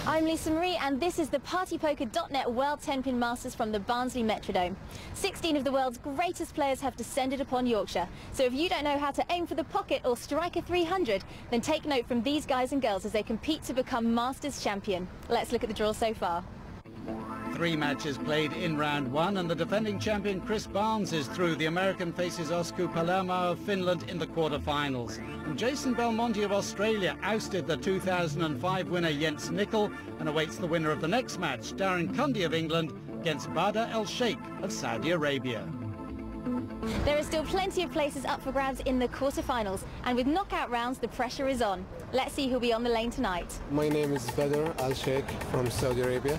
I'm Lisa Marie and this is the PartyPoker.net World 10-Pin Masters from the Barnsley Metrodome. 16 of the world's greatest players have descended upon Yorkshire. So if you don't know how to aim for the pocket or strike a 300, then take note from these guys and girls as they compete to become Masters champion. Let's look at the draw so far. 3 matches played in round 1 and the defending champion Chris Barnes is through. The American faces Osku Palermo of Finland in the quarter-finals. And Jason Belmonte of Australia ousted the 2005 winner Jens Nickel and awaits the winner of the next match, Darren Cundy of England, against Badr El Sheikh of Saudi Arabia. There are still plenty of places up for grabs in the quarter-finals, and with knockout rounds the pressure is on. Let's see who'll be on the lane tonight. My name is Badr El Sheikh from Saudi Arabia.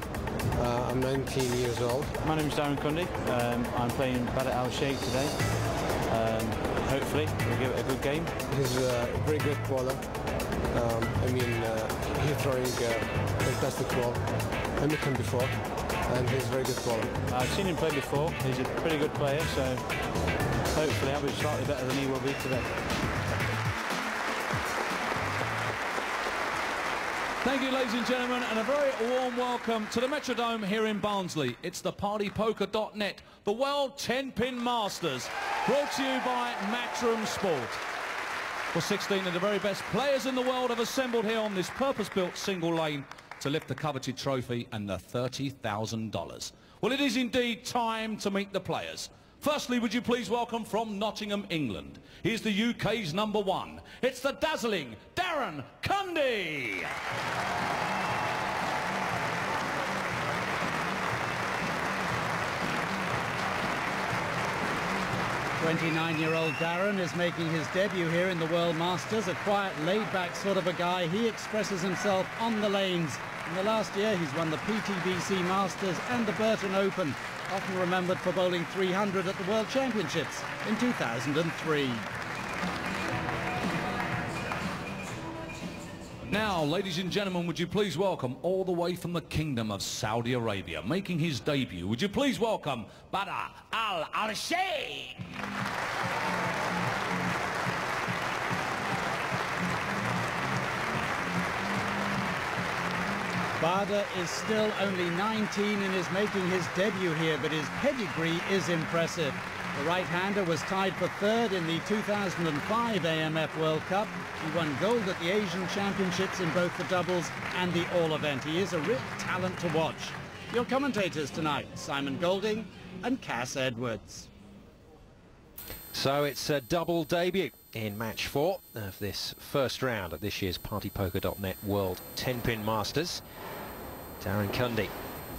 I'm 19 years old. My name is Darren Cundy. I'm playing Badr El Sheikh today. Hopefully we'll give it a good game. He's a very good bowler. He's throwing fantastic ball. I met him before, and he's a very good bowler. I've seen him play before. He's a pretty good player, so hopefully I'll be slightly better than he will be today. Thank you, ladies and gentlemen, and a very warm welcome to the Metrodome here in Barnsley. It's the PartyPoker.net, the World 10-Pin Masters, brought to you by Matchroom Sport. Well, 16 of the very best players in the world have assembled here on this purpose-built single lane to lift the coveted trophy and the $30,000. Well, it is indeed time to meet the players. Firstly, would you please welcome from Nottingham, England. Here's the UK's #1. It's the dazzling Darren Cundy. 29-year-old Darren is making his debut here in the World Masters, a quiet, laid-back sort of a guy. He expresses himself on the lanes. In the last year, he's won the PTBC Masters and the Burton Open, often remembered for bowling 300 at the World Championships in 2003. Now, ladies and gentlemen, would you please welcome all the way from the Kingdom of Saudi Arabia, making his debut, would you please welcome Badr El Sheikh. Badr is still only 19 and is making his debut here, but his pedigree is impressive. The right-hander was tied for 3rd in the 2005 AMF World Cup. He won gold at the Asian Championships in both the doubles and the all event. He is a real talent to watch. Your commentators tonight, Simon Golding and Cass Edwards. So it's a double debut in match 4 of this first round of this year's PartyPoker.net World 10-Pin Masters. Darren Cundy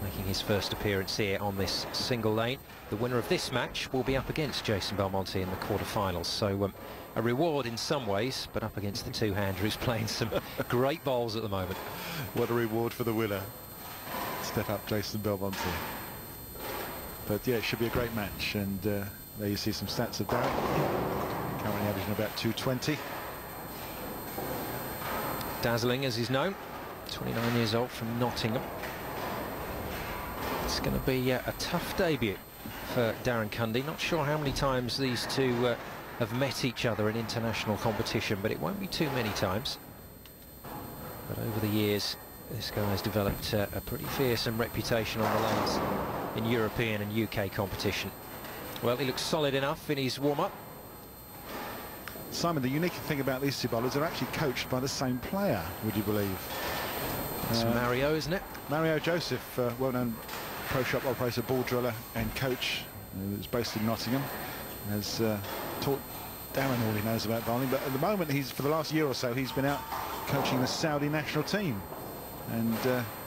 making his first appearance here on this single lane. The winner of this match will be up against Jason Belmonte in the quarterfinals. So a reward in some ways, but up against the two-hander who's playing some great bowls at the moment. What a reward for the winner. Step up Jason Belmonte. But yeah, it should be a great match. And there you see some stats of Darren. Currently averaging about 220. Dazzling, as he's known. 29 years old from Nottingham. It's going to be a tough debut for Darren Cundy. Not sure how many times these two have met each other in international competition, but it won't be too many times. But over the years, this guy has developed a pretty fearsome reputation on the lanes in European and UK competition. Well, he looks solid enough in his warm-up. Simon, the unique thing about these two bowlers are actually coached by the same player, would you believe? It's Mario, isn't it? Mario Joseph, well-known pro shop operator, ball driller and coach, who's based in Nottingham, has taught Darren all he knows about bowling. But at the moment, for the last year or so, he's been out coaching the Saudi national team. And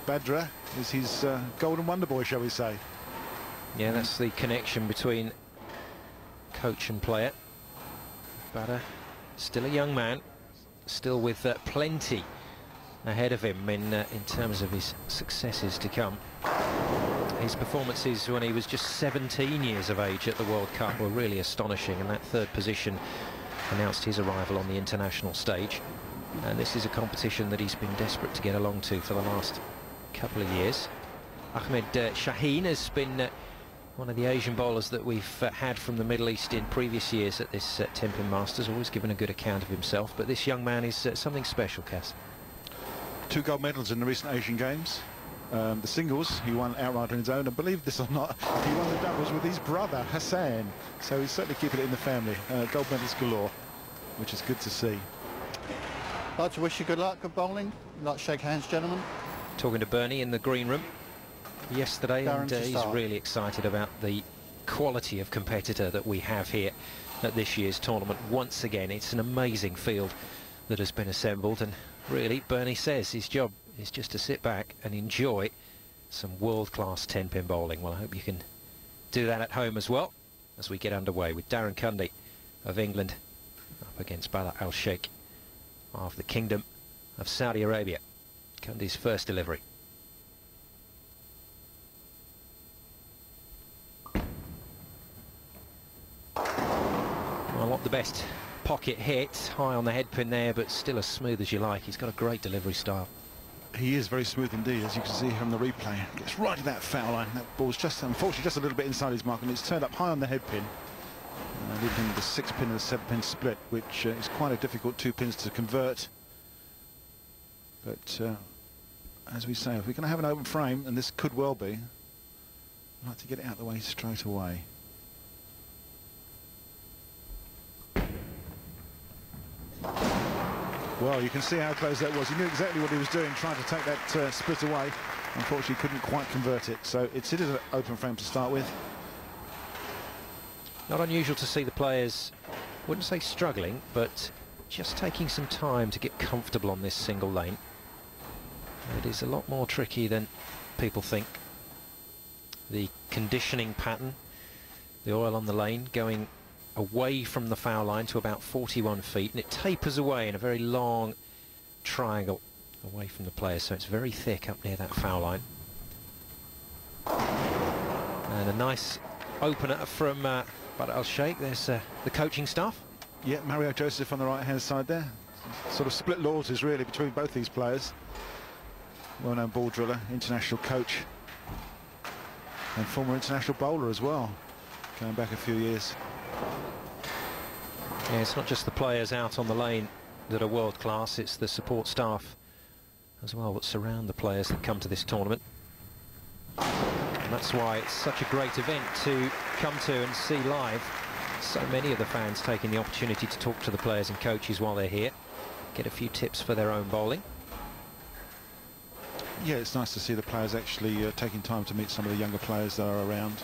Badr is his golden wonder boy, shall we say. Yeah, that's the connection between coach and player. Badr, still a young man, still with plenty ahead of him in terms of his successes to come. His performances when he was just 17 years of age at the World Cup were really astonishing, and that 3rd position announced his arrival on the international stage. And this is a competition that he's been desperate to get along to for the last couple of years. Ahmed Shaheen has been one of the Asian bowlers that we've had from the Middle East in previous years at this 10-Pin Masters, always given a good account of himself. But this young man is something special, Cass. 2 gold medals in the recent Asian Games. The singles, he won outright on his own, and believe this or not, he won the doubles with his brother, Hassan. So he's certainly keeping it in the family. Gold medals galore, which is good to see. I'd like to wish you good luck, good bowling. I'd like to shake hands, gentlemen. Talking to Bernie in the green room yesterday, Darren, and he's really excited about the quality of competitor that we have here at this year's tournament. Once again, it's an amazing field that has been assembled, and really, Bernie says his job is just to sit back and enjoy some world-class 10-pin bowling. Well, I hope you can do that at home as well as we get underway with Darren Cundy of England up against Bala Al Sheikh of the Kingdom of Saudi Arabia. Cundy's first delivery. Well, not the best pocket hit, high on the head pin there, but still as smooth as you like. He's got a great delivery style. He is very smooth indeed, as you can see from the replay. Gets right to that foul line. That ball's just, unfortunately, just a little bit inside his mark, and it's turned up high on the head pin, leaving him the 6-pin and the 7-pin split, which is quite a difficult 2 pins to convert. But as we say, if we're going to have an open frame, and this could well be, I'd like to get it out of the way straight away. Well, you can see how close that was. He knew exactly what he was doing, trying to take that split away. Unfortunately, couldn't quite convert it. So it's an open frame to start with. Not unusual to see the players, wouldn't say struggling, but just taking some time to get comfortable on this single lane. It is a lot more tricky than people think. The conditioning pattern, the oil on the lane going away from the foul line to about 41 feet, and it tapers away in a very long triangle away from the players, so it's very thick up near that foul line. And a nice opener from Bala Al Sheikh. There's the coaching staff. Yeah, Mario Joseph on the right hand side there. Sort of split loyalties really between both these players. Well-known ball driller, international coach, and former international bowler as well, going back a few years. Yeah, it's not just the players out on the lane that are world class, it's the support staff as well that surround the players that come to this tournament. And that's why it's such a great event to come to and see live. So many of the fans taking the opportunity to talk to the players and coaches while they're here, get a few tips for their own bowling. Yeah, it's nice to see the players actually taking time to meet some of the younger players that are around.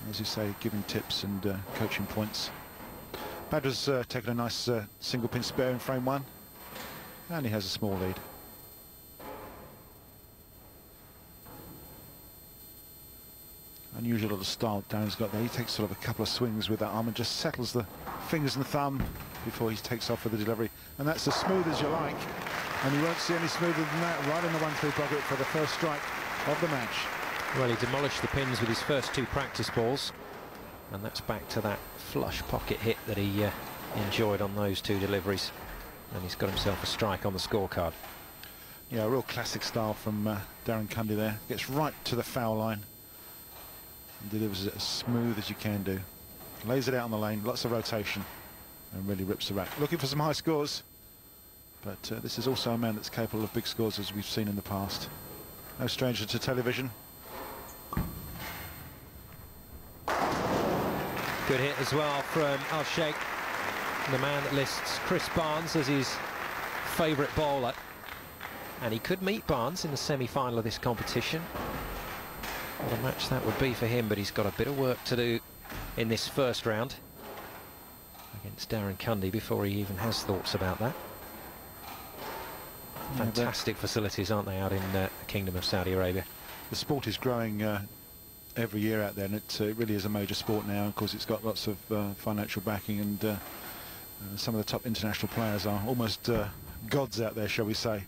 As you say, giving tips and coaching points. Badra's taken a nice single pin spare in frame 1, and he has a small lead. Unusual little style Darren's got there. He takes sort of a couple of swings with that arm and just settles the fingers and thumb before he takes off with the delivery. And that's as smooth as you like. And you won't see any smoother than that, right in the 1-3 pocket for the first strike of the match. Well, he demolished the pins with his first 2 practice balls, and that's back to that flush pocket hit that he enjoyed on those 2 deliveries, and he's got himself a strike on the scorecard. Yeah, a real classic style from Darren Cundy there. Gets right to the foul line and delivers it as smooth as you can do. Lays it out on the lane, lots of rotation, and really rips the rack. Looking for some high scores, but this is also a man that's capable of big scores, as we've seen in the past. No stranger to television. Good hit as well from Al Sheikh, the man that lists Chris Barnes as his favourite bowler. And he could meet Barnes in the semi-final of this competition. What a match that would be for him, but he's got a bit of work to do in this first round against Darren Cundy before he even has thoughts about that. Fantastic facilities, aren't they, out in the Kingdom of Saudi Arabia? The sport is growing every year out there, and it really is a major sport now. Of course, it's got lots of financial backing, and some of the top international players are almost gods out there, shall we say.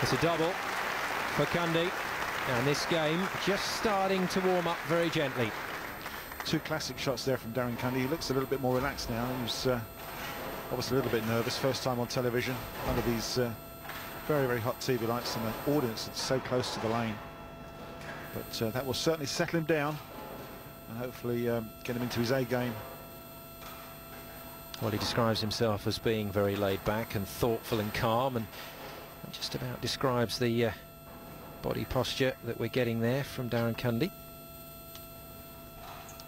It's a double for Cundy, and this game just starting to warm up very gently. 2 classic shots there from Darren Cundy. He looks a little bit more relaxed now. He was obviously a little bit nervous, first time on television, under these very, very hot TV lights and the audience that's so close to the lane. But that will certainly settle him down and hopefully get him into his A game. Well, he describes himself as being very laid back and thoughtful and calm, and just about describes the body posture that we're getting there from Darren Cundy.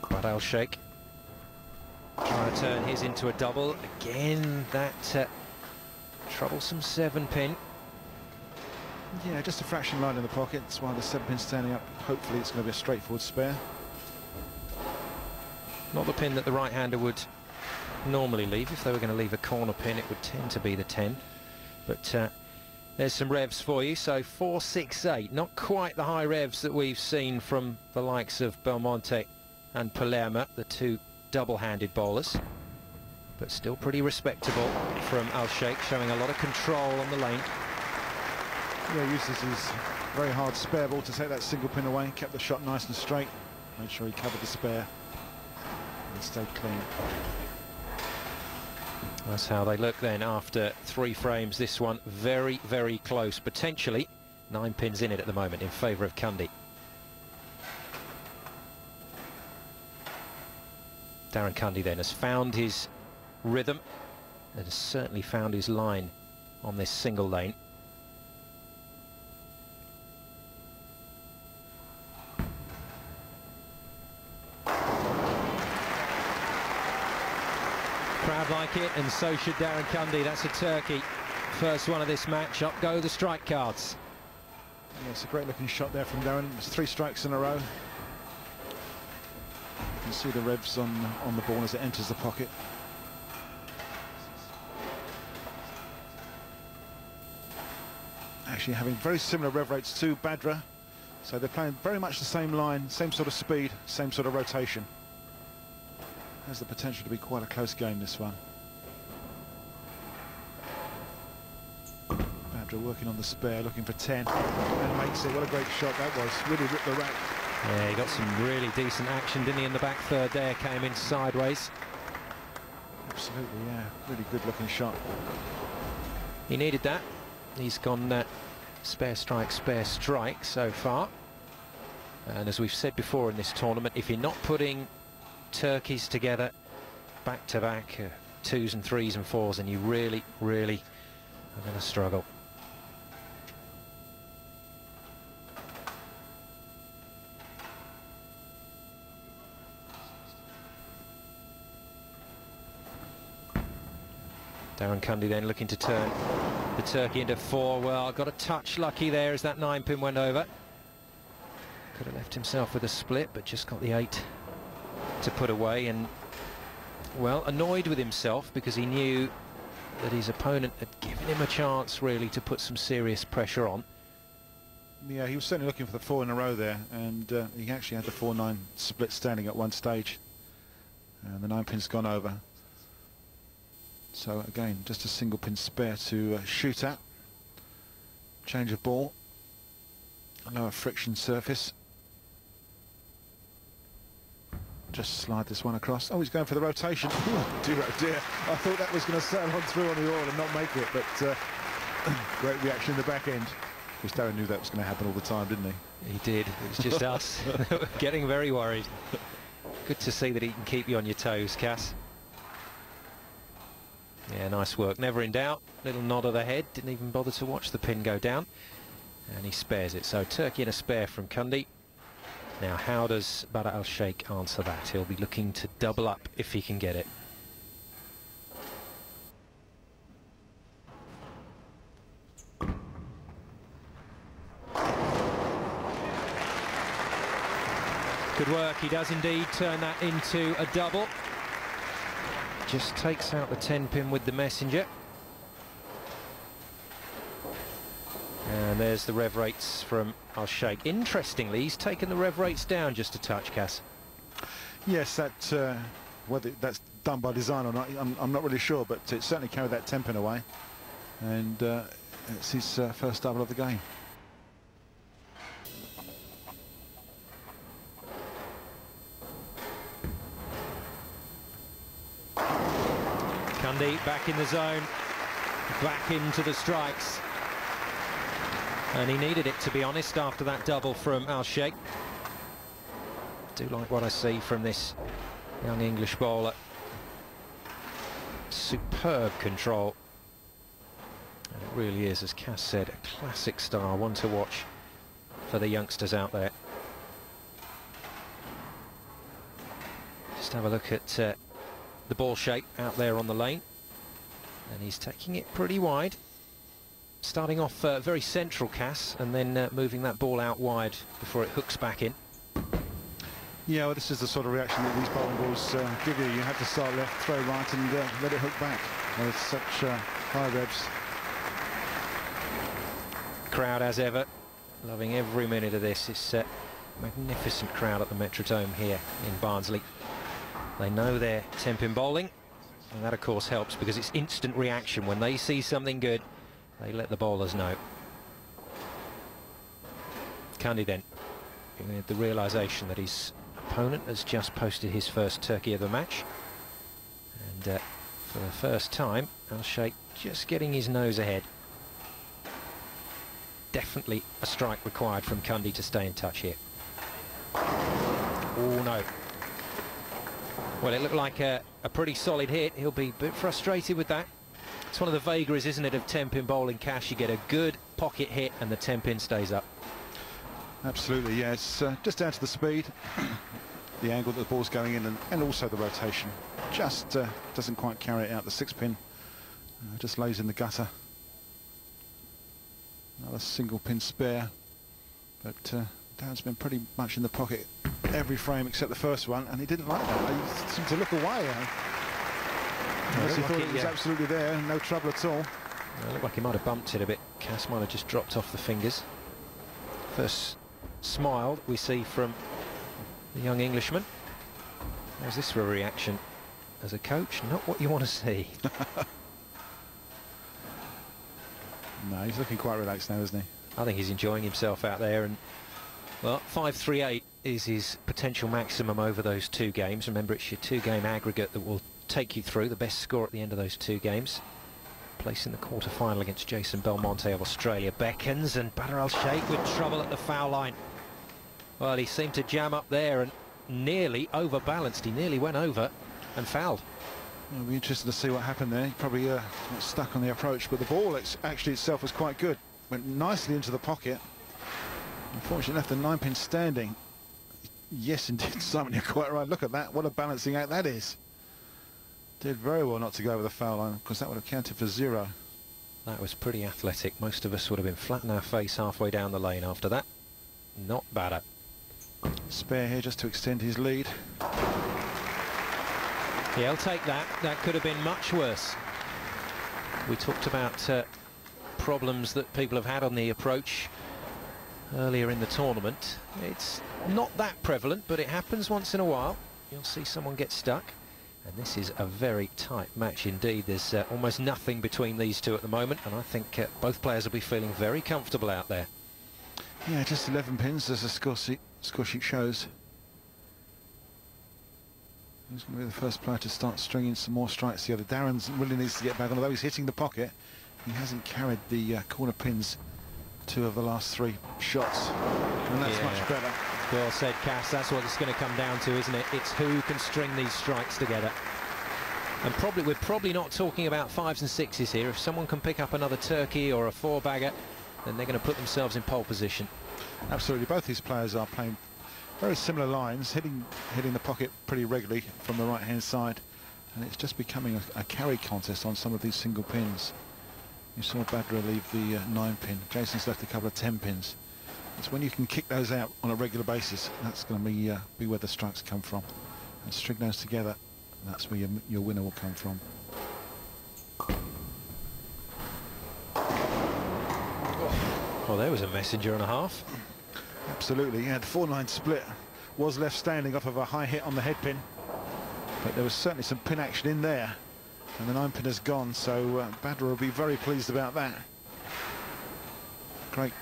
But Sheikh trying to turn his into a double. Again, that troublesome 7-pin. Yeah, just a fraction line in the pocket. That's why the 7-pin's standing up. Hopefully it's going to be a straightforward spare. Not the pin that the right-hander would normally leave. If they were going to leave a corner pin, it would tend to be the 10. But there's some revs for you. So 4.68, not quite the high revs that we've seen from the likes of Belmonte and Palermo, the two double-handed bowlers, but still pretty respectable from Sheikh, showing a lot of control on the lane. Yeah, uses his very hard spare ball to take that single pin away, kept the shot nice and straight, made sure he covered the spare and stayed clean. That's how they look then after 3 frames. This one very, very close, potentially 9 pins in it at the moment in favour of Cundy. Darren Cundy then has found his rhythm and has certainly found his line on this single lane. Crowd like it, and so should Darren Cundy. That's a turkey. First one of this match. Up go the strike cards. Yeah, it's a great looking shot there from Darren. It's 3 strikes in a row. You can see the revs on the ball as it enters the pocket. Actually having very similar rev rates to Badra, so they're playing very much the same line, same sort of speed, same sort of rotation. Has the potential to be quite a close game, this one. Badra working on the spare, looking for 10, and makes it. What a great shot that was. Really ripped the rack. Yeah, he got some really decent action, didn't he, in the back third there, came in sideways. Absolutely, yeah. Really good looking shot. He needed that. He's gone spare strike so far. And as we've said before in this tournament, if you're not putting turkeys together back to back, 2s and 3s and 4s, and you really are going to struggle. Darren Cundy then looking to turn the turkey into 4. Well, got a touch lucky there as that 9-pin went over. Could have left himself with a split, but just got the 8 to put away, and well, annoyed with himself because he knew that his opponent had given him a chance really to put some serious pressure on. Yeah, he was certainly looking for the 4 in a row there, and he actually had the 4-9 split standing at one stage, and the 9-pin's gone over. So again, just a single pin spare to shoot at. Change of ball, a lower friction surface. Just slide this one across. Oh, he's going for the rotation. Oh dear, oh dear. I thought that was going to sail on through on the oil and not make it, but great reaction in the back end. Because Darren knew that was going to happen all the time, didn't he? He did. It was just us getting very worried. Good to see that he can keep you on your toes, Cass. Yeah, nice work. Never in doubt. Little nod of the head. Didn't even bother to watch the pin go down. And he spares it. So turkey and a spare from Cundy. Now, how does Sheikh answer that? He'll be looking to double up if he can get it. Good work. He does indeed turn that into a double. Just takes out the 10-pin with the messenger. And there's the rev rates from Sheikh. Interestingly, he's taken the rev rates down just a touch, Cass. Yes, that whether that's done by design or not, I'm not really sure, but it certainly carried that 10-pin away. And it's his first double of the game. Cundy back in the zone, back into the strikes. And he needed it, to be honest, after that double from Sheikh. Do like what I see from this young English bowler. superb control. And it really is, as Cass said, a classic star, one to watch for the youngsters out there. Just have a look at the ball shape out there on the lane. And he's taking it pretty wide. Starting off very central, Cass, and then moving that ball out wide before it hooks back in. Yeah, well, this is the sort of reaction that these bowling balls give you. You have to start left, throw right, and let it hook back. Well, it's such high revs. Crowd, as ever, loving every minute of this. It's a magnificent crowd at the Metrodome here in Barnsley. They know their 10-pin bowling, and that, of course, helps because it's instant reaction. When they see something good, they let the bowlers know. Cundy then, with the realisation that his opponent has just posted his first turkey of the match. And for the first time, Sheikh just getting his nose ahead. Definitely a strike required from Cundy to stay in touch here. Oh, no. Well, it looked like a pretty solid hit. He'll be a bit frustrated with that. It's one of the vagaries, isn't it, of 10-pin bowling, Cash. You get a good pocket hit and the 10-pin stays up. Absolutely, yeah. It's just down to the speed, the angle that the ball's going in, and also the rotation. Just doesn't quite carry it out. The 6-pin just lays in the gutter. Another single-pin spare, but Dan's been pretty much in the pocket every frame except the first one, and he didn't like that. He seemed to look away. Unless he thought it was absolutely there, no trouble at all. It looked like he might have bumped it a bit. Cass might have just dropped off the fingers. First smile we see from the young Englishman. How's this for a reaction? As a coach, not what you want to see. No, he's looking quite relaxed now, isn't he? I think he's enjoying himself out there, and well, 538 is his potential maximum over those 2 games. Remember, it's your 2-game aggregate that will take you through. The best score at the end of those 2 games. Place in the quarter-final against Jason Belmonte of Australia beckons, and Badr Al-Sheikh with trouble at the foul line. Well, he seemed to jam up there and nearly overbalanced. He nearly went over and fouled. It'll be interesting to see what happened there. He probably got stuck on the approach, but the ball actually itself was quite good. Went nicely into the pocket. Unfortunately, left the 9-pin standing. Yes, indeed, Simon, you're quite right. Look at that. What a balancing act that is. Did very well not to go over the foul line, because that would have counted for 0. That was pretty athletic. Most of us would have been flat in our face halfway down the lane after that. Not bad. Spare here just to extend his lead. Yeah, he'll take that. That could have been much worse. We talked about problems that people have had on the approach earlier in the tournament. It's not that prevalent, but it happens once in a while. You'll see someone get stuck. And this is a very tight match indeed. There's almost nothing between these two at the moment, and I think both players will be feeling very comfortable out there. Yeah, just 11 pins as the score sheet shows. Who's going to be the first player to start stringing some more strikes together? Darren really needs to get back on. Although he's hitting the pocket, he hasn't carried the corner pins 2 of the last 3 shots, and that's much better. Well said, Cass. That's what it's going to come down to, isn't it? It's who can string these strikes together. And we're probably not talking about 5s and 6s here. If someone can pick up another turkey or a 4-bagger, then they're going to put themselves in pole position. Absolutely. Both these players are playing very similar lines, hitting the pocket pretty regularly from the right-hand side, and it's just becoming a carry contest on some of these single pins. You saw Badr leave the 9-pin. Jason's left a couple of 10 pins. It's when you can kick those out on a regular basis, that's going to be where the strikes come from. And string those together, that's where your winner will come from. Well, there was a messenger and a half. Absolutely, yeah, the 4-9 split was left standing off of a high hit on the head pin, but there was certainly some pin action in there, and the 9-pin has gone, so Badr will be very pleased about that. Great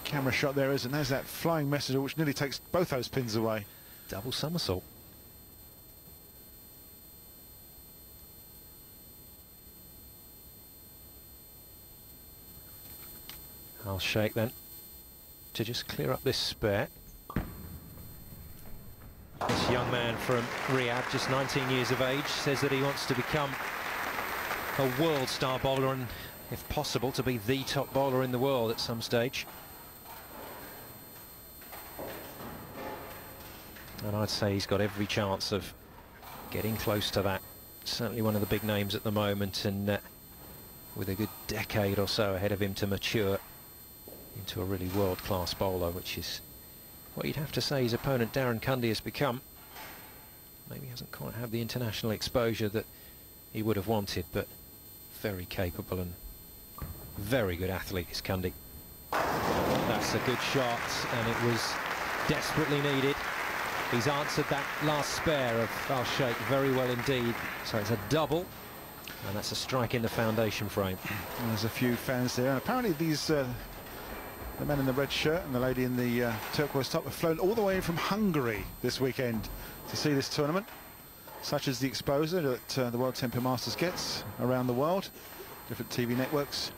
camera shot there is, and there's that flying messenger which nearly takes both those pins away. Double somersault. Sheikh then to just clear up this spare. This young man from Riyadh, just 19 years of age, says that he wants to become a world star bowler and, if possible, to be the top bowler in the world at some stage. And I'd say he's got every chance of getting close to that. Certainly one of the big names at the moment, and with a good decade or so ahead of him to mature into a really world-class bowler, which is what you'd have to say his opponent Darren Cundy has become. Maybe hasn't quite had the international exposure that he would have wanted, but very capable and very good athlete is Cundy. That's a good shot, and it was desperately needed. He's answered that last spare of Al Sheikh very well indeed. So it's a double, and that's a strike in the foundation frame. And there's a few fans there. And apparently these, the man in the red shirt and the lady in the turquoise top have flown all the way in from Hungary this weekend to see this tournament. Such as the exposure that the World 10-pin Masters gets around the world, different TV networks.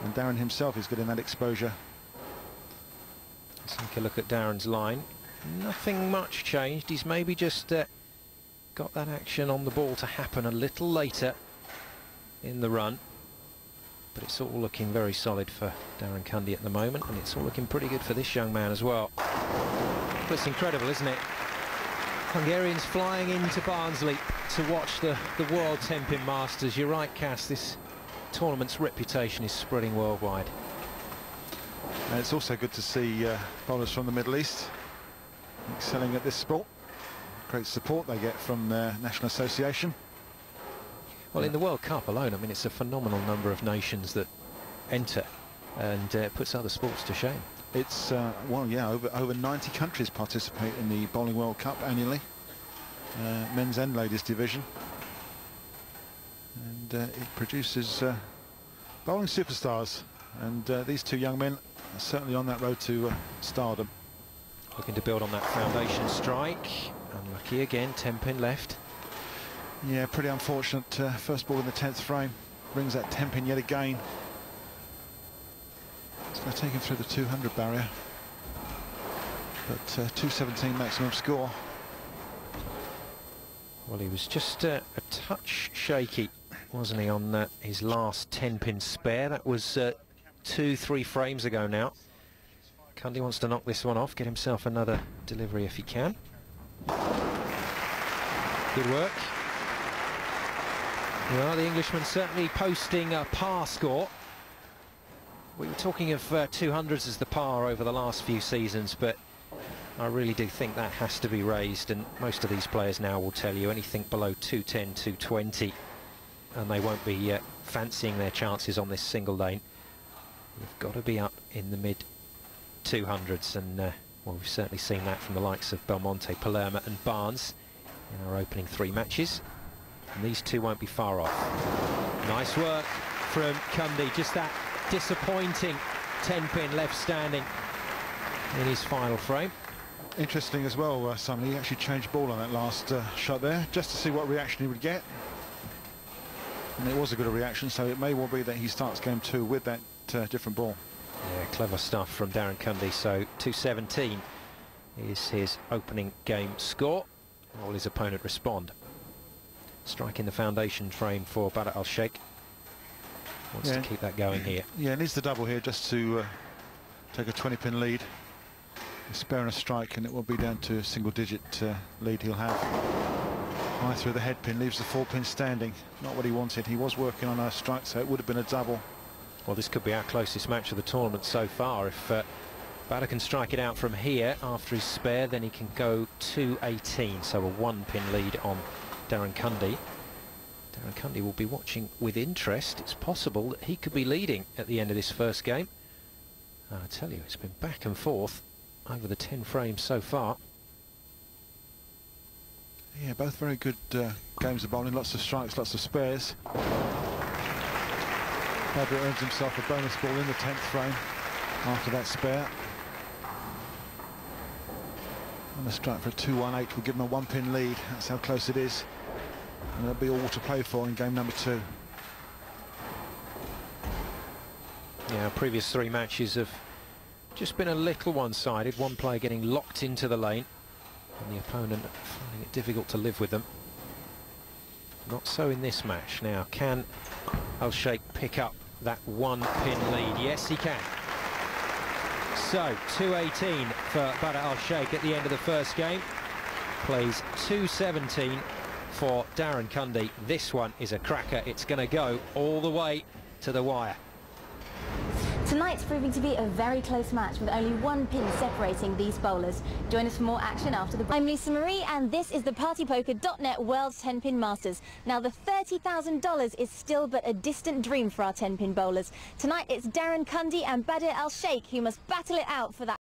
And Darren himself is getting that exposure. Let's take a look at Darren's line. Nothing much changed. He's maybe just got that action on the ball to happen a little later in the run. But it's all looking very solid for Darren Cundy at the moment, and it's all looking pretty good for this young man as well. But it's incredible, isn't it? Hungarians flying into Barnsley to watch the World 10-pin Masters. You're right, Cass, this tournament's reputation is spreading worldwide. And it's also good to see bowlers from the Middle East excelling at this sport. Great support they get from their national association. Well, in the World Cup alone, I mean, it's a phenomenal number of nations that enter, and it puts other sports to shame. It's, well, yeah, over 90 countries participate in the Bowling World Cup annually, men's and ladies division. And it produces bowling superstars, and these two young men are certainly on that road to stardom. Looking to build on that foundation strike. Unlucky again, 10-pin left. Yeah, pretty unfortunate first ball in the 10th frame. Brings that 10-pin yet again. It's going to take him through the 200 barrier. But 217 maximum score. Well, he was just a touch shaky, wasn't he, on his last 10-pin spare. That was 2-3 frames ago now. Cundy wants to knock this one off, get himself another delivery if he can. Good work. Well, the Englishman certainly posting a par score. We were talking of 200s as the par over the last few seasons, but I really do think that has to be raised, and most of these players now will tell you anything below 210, 220, and they won't be fancying their chances on this single lane. You've got to be up in the mid 200s, and well, we've certainly seen that from the likes of Belmonte, Palermo and Barnes in our opening 3 matches, and these two won't be far off. Nice work from Cundy, just that disappointing 10-pin left standing in his final frame. Interesting as well, Simon, he actually changed ball on that last shot there, just to see what reaction he would get. And it was a good reaction, so it may well be that he starts game 2 with that different ball. Yeah, clever stuff from Darren Cundy. So 217 is his opening game score. Will his opponent respond? Striking the foundation frame for Badr Al Sheikh. Wants to keep that going here. Yeah, needs the double here just to take a 20-pin lead. A spare and a strike, and it will be down to a single-digit lead he'll have. High through the head pin, leaves the 4-pin standing. Not what he wanted. He was working on a strike, so it would have been a double. Well, this could be our closest match of the tournament so far. If Badr can strike it out from here after his spare, then he can go 218, so a 1-pin lead on Darren Cundy. Darren Cundy will be watching with interest. It's possible that he could be leading at the end of this first game. I tell you, it's been back and forth over the 10 frames so far. Yeah, both very good games of bowling, lots of strikes, lots of spares. Badr earns himself a bonus ball in the 10th frame after that spare. And a strike for a 218 will give him a 1-pin lead. That's how close it is. And that'll be all to play for in game number 2. Yeah, our previous 3 matches have just been a little one-sided. One player getting locked into the lane and the opponent finding it difficult to live with them. Not so in this match. Now, can Al-Sheikh pick up that one-pin lead? Yes, he can. So, 2:18 for Badr Al-Sheikh at the end of the first game. Plays 2:17 for Darren Cundy. This one is a cracker. It's going to go all the way to the wire. Tonight's proving to be a very close match with only one pin separating these bowlers. Join us for more action after the break. I'm Lisa Marie and this is the PartyPoker.net World 10-Pin Masters. Now the $30,000 is still but a distant dream for our 10-pin bowlers. Tonight it's Darren Cundy and Badr Al-Sheikh who must battle it out for that